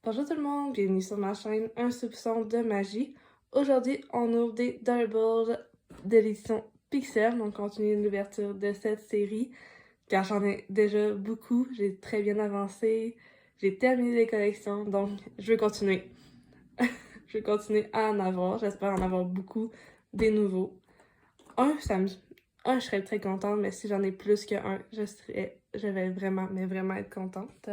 Bonjour tout le monde, bienvenue sur ma chaîne Un soupçon de magie. Aujourd'hui, on ouvre des Double de l'édition Pixel, donc continue l'ouverture de cette série, car j'en ai déjà beaucoup, j'ai très bien avancé, j'ai terminé les collections, donc je veux continuer. Je vais continuer à en avoir, j'espère en avoir beaucoup, des nouveaux. Un, je serais très contente, mais si j'en ai plus qu'un, je vais vraiment, mais vraiment être contente.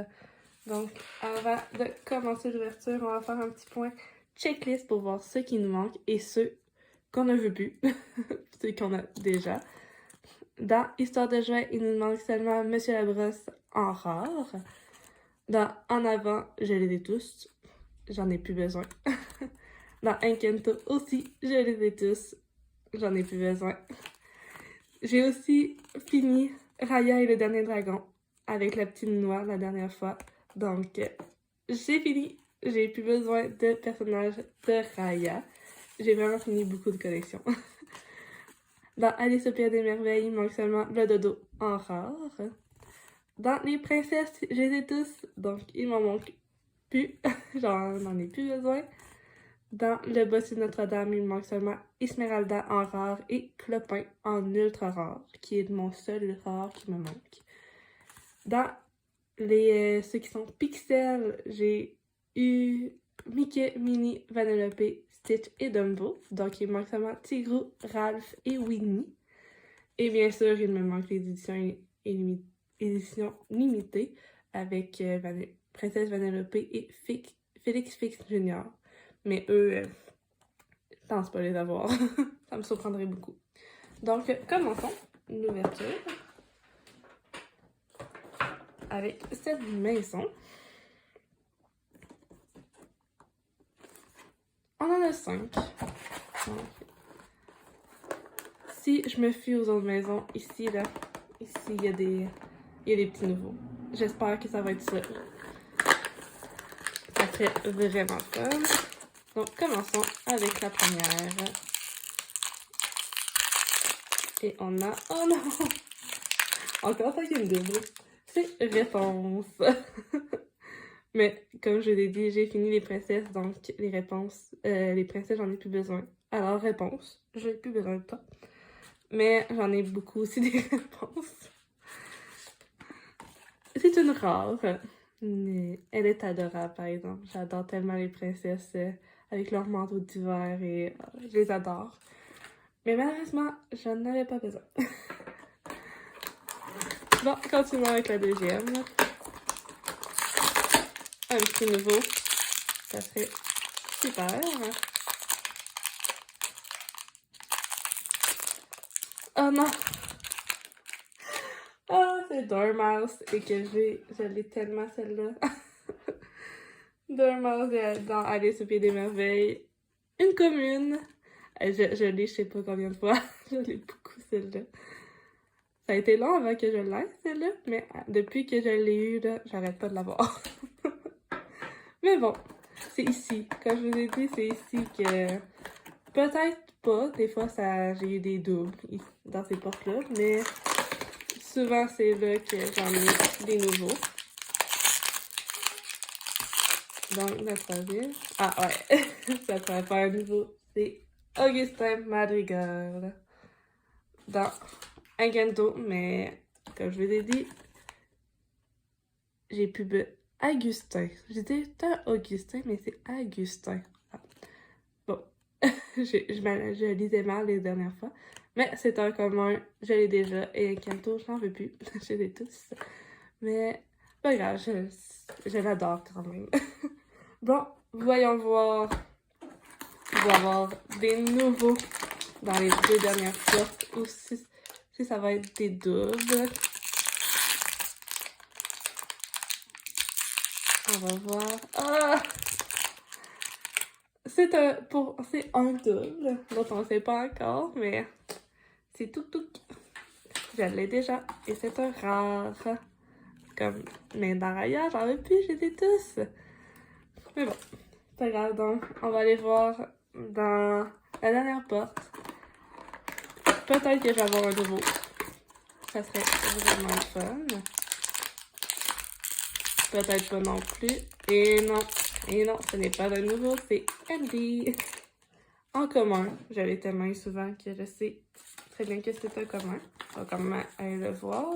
Donc, avant de commencer l'ouverture, on va faire un petit point checklist pour voir ce qui nous manque et ceux qu'on ne veut plus, ceux qu'on a déjà. Dans Histoire de jouets, il nous manque seulement Monsieur Labrosse en rare. Dans En avant, je les ai tous. J'en ai plus besoin. Dans Encanto aussi, je les ai tous. J'en ai plus besoin. J'ai aussi fini Raya et le dernier dragon avec la petite noix la dernière fois. Donc, j'ai fini. J'ai plus besoin de personnages de Raya. J'ai vraiment fini beaucoup de collections. Dans Alice au Pays des Merveilles, il manque seulement le dodo en rare. Dans Les Princesses, je les ai tous, donc il m'en manque plus. J'en ai plus besoin. Dans Le Bossu de Notre-Dame, il me manque seulement Esmeralda en rare et Clopin en ultra rare, qui est mon seul rare qui me manque. Dans ceux qui sont pixels, j'ai eu Mickey, Minnie, Vanellope, Stitch et Dumbo. Donc il me manque seulement Tigrou, Ralph et Winnie. Et bien sûr, il me manque les éditions limitées avec Princesse Vanellope et Félix Fix Jr. Mais eux, je pense pas les avoir. Ça me surprendrait beaucoup. Donc, commençons l'ouverture avec cette maison. On en a 5. Si je me fie aux autres maisons, ici, il y a des petits nouveaux. J'espère que ça va être ça. Ça serait vraiment fun. Donc, commençons avec la première. Et on a... Oh non! Encore ça qui me double. C'est Réponse. Mais, comme je l'ai dit, j'ai fini les princesses, donc les réponses... les princesses, j'en ai plus besoin. Alors, Réponse, j'ai plus besoin de toi. Mais j'en ai beaucoup aussi des réponses. C'est une rare. Mais elle est adorable, par exemple. J'adore tellement les princesses avec leur manteau d'hiver et je les adore. Mais malheureusement, je n'en avais pas besoin. Bon, continuons avec la deuxième. Un petit nouveau. Ça serait super. Oh non! Ah, c'est Dormouse et que je l'ai tellement celle-là. Dormouse dans Alice au Pays des Merveilles. Une commune. Je l'ai, je sais pas combien de fois. Je l'ai beaucoup celle-là. Ça a été long avant que je l'aie celle-là, mais depuis que je l'ai eue, là, j'arrête pas de l'avoir. Mais bon, c'est ici. Comme je vous ai dit, c'est ici que... Peut-être pas, des fois j'ai eu des doubles dans ces portes-là, mais souvent c'est là que j'en ai des nouveaux. Donc, la troisième... Ah ouais, ça pourrait pas un nouveau. C'est Augustin Madrigal. Dans Encanto, mais comme je vous ai dit, j'ai plus Augustin. J'étais un Augustin, mais c'est Augustin. Ah. Bon, je lisais mal les dernières fois, mais c'est un commun, je l'ai déjà, et Encanto, j'en veux plus, je les ai tous. Mais pas grave, je l'adore quand même. Bon, voyons voir. Il va y avoir des nouveaux dans les deux dernières portes, ou si ça va être des doubles. On va voir. Ah! C'est un double, dont on ne sait pas encore, mais c'est tout. Je l'ai déjà, et c'est un rare. Comme, mais dans Raya, j'en veux plus, je les ai tous. Mais bon, pas grave, donc on va aller voir dans la dernière porte. Peut-être que je vais avoir un nouveau. Ça serait vraiment fun. Peut-être pas non plus. Et non, Et non, ce n'est pas un nouveau, c'est Andy. En commun, je l'ai tellement eu souvent que je sais très bien que c'est un commun. On va quand même aller le voir.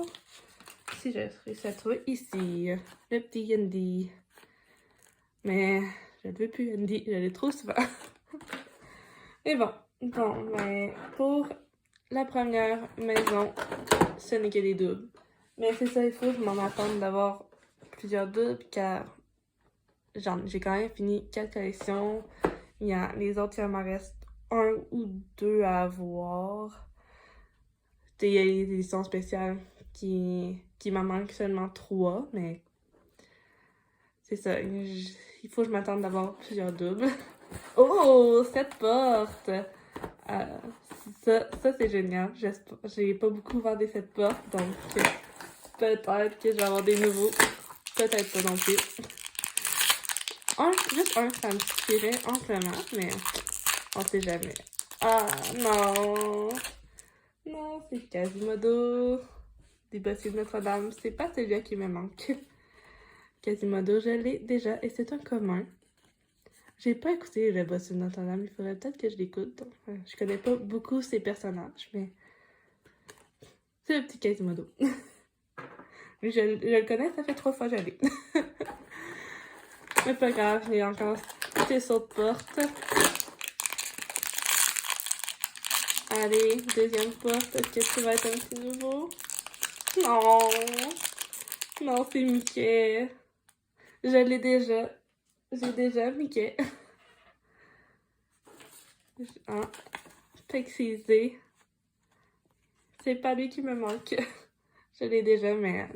Si je réussis à trouver ici, le petit Andy. Mais je ne veux plus Andy, je l'ai trop souvent. Mais bon, mais pour la première maison, ce n'est que des doubles. Mais c'est ça, il faut que je m'en attende d'avoir plusieurs doubles car j'ai quand même fini 4 collections. Les autres, il m'en reste 1 ou 2 à avoir. Il y a des éditions spéciales qui m'en manquent seulement 3, mais c'est ça. Il faut que je m'attende d'avoir plusieurs doubles. Oh, cette porte! Ça c'est génial. J'ai pas beaucoup vendu cette porte, donc peut-être que je vais avoir des nouveaux. Peut-être pas non plus. Juste un, ça me suffirait amplement, mais on sait jamais. Ah, non! Non, c'est Quasimodo. Des bossus de Notre-Dame. C'est pas celui-là qui me manque. Quasimodo, je l'ai déjà et c'est un commun. J'ai pas écouté le bossu de Notre-Dame. Il faudrait peut-être que je l'écoute. Je connais pas beaucoup ces personnages, mais c'est le petit Quasimodo. je le connais, ça fait 3 fois que je l'ai. Mais pas grave, j'ai encore ces autres portes. Allez, deuxième porte. Est-ce que tu vas être un petit nouveau? Non! Non, c'est Mickey. Je l'ai déjà. J'ai déjà Mickey. Pexisé. C'est pas lui qui me manque. Je l'ai déjà, mais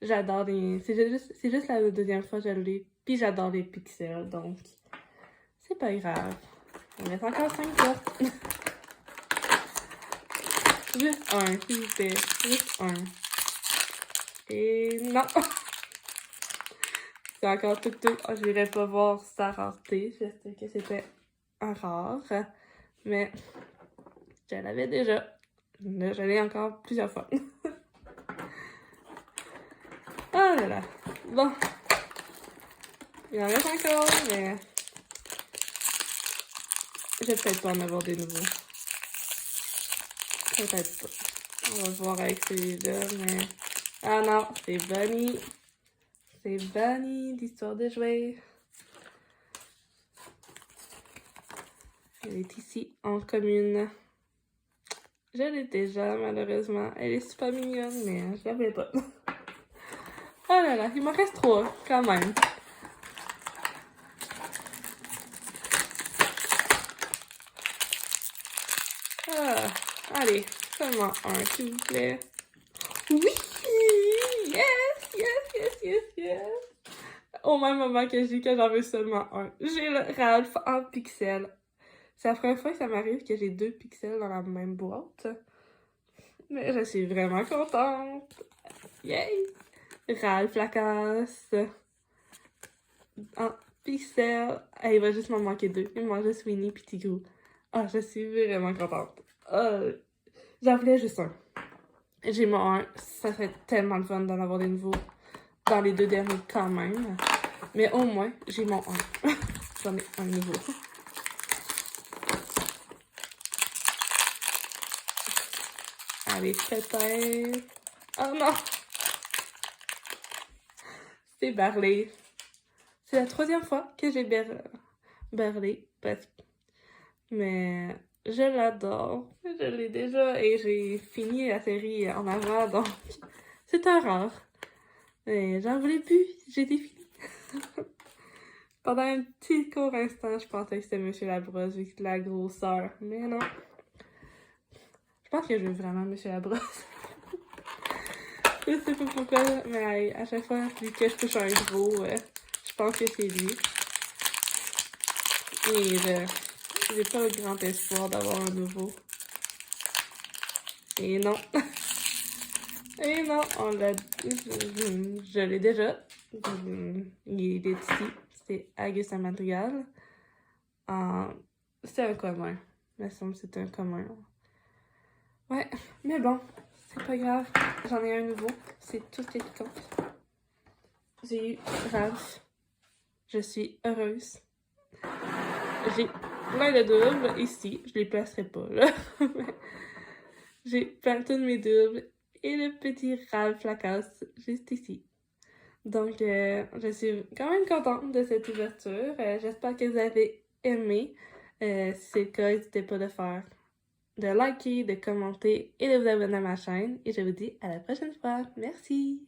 j'adore les... C'est juste la deuxième fois que je l'ai. Puis j'adore les pixels, donc c'est pas grave. On reste encore 5 portes. Juste un, s'il vous plaît. Juste un. Et non! C'est encore tout. Oh, je n'irai pas voir sa rareté. J'espère que c'était un rare. Mais je l'avais déjà. Je l'ai encore plusieurs fois. Oh là là. Bon. Il en reste encore, mais je vais peut-être pas en avoir des nouveaux. Peut-être pas. On va voir avec celui-là, mais... Ah non, c'est Bunny. C'est Bunny d'Histoire de jouets. Elle est ici en commune. Je l'ai déjà, malheureusement. Elle est super mignonne, mais je la voulais pas. Oh là là, il m'en reste 3, quand même. Ah, allez, seulement un, s'il vous plaît. Oui! Yes! Au même moment que je dis que j'en veux seulement un. J'ai le Ralph en pixels. C'est la première fois que ça m'arrive que j'ai 2 pixels dans la même boîte. Mais je suis vraiment contente. Yay! Ralph Lacasse. En pixels. Ah, il va juste m'en manquer 2. Il me manque juste Winnie et Tigrou. Ah, je suis vraiment contente. J'en voulais juste un. J'ai mon 1. Ça serait tellement le fun d'en avoir des nouveaux dans les 2 derniers quand même. Mais au moins, j'ai mon 1. J'en ai un nouveau. Allez, peut-être... Oh non! C'est Barley. C'est la 3e fois que j'ai Barley, presque. Mais je l'adore. Je l'ai déjà et j'ai fini la série en avant, donc c'est un rare. Mais j'en voulais plus, j'ai fini. Pendant un petit court instant, je pensais que c'était Monsieur Labrosse vu que la grosseur. Mais non. Je pense que je veux vraiment Monsieur Labrosse. Je sais pas pourquoi, mais à chaque fois, vu que je touche un gros, je pense que c'est lui. Et j'ai pas le grand espoir d'avoir un nouveau. Et non. Et non, je l'ai déjà. Il est ici. C'est Augustin Madrigal. C'est un commun. Il me semble que c'est un commun. Ouais, mais bon, c'est pas grave. J'en ai un nouveau. C'est tout ce qui compte. J'ai eu Ralph. Je suis heureuse. J'ai plein de doubles ici. Je les placerai pas, là. J'ai plein de mes doubles et le petit Ralph Lacoste juste ici. Donc, je suis quand même contente de cette ouverture. J'espère que vous avez aimé. Si c'est le cas, n'hésitez pas de liker, de commenter et de vous abonner à ma chaîne. Et je vous dis à la prochaine fois. Merci!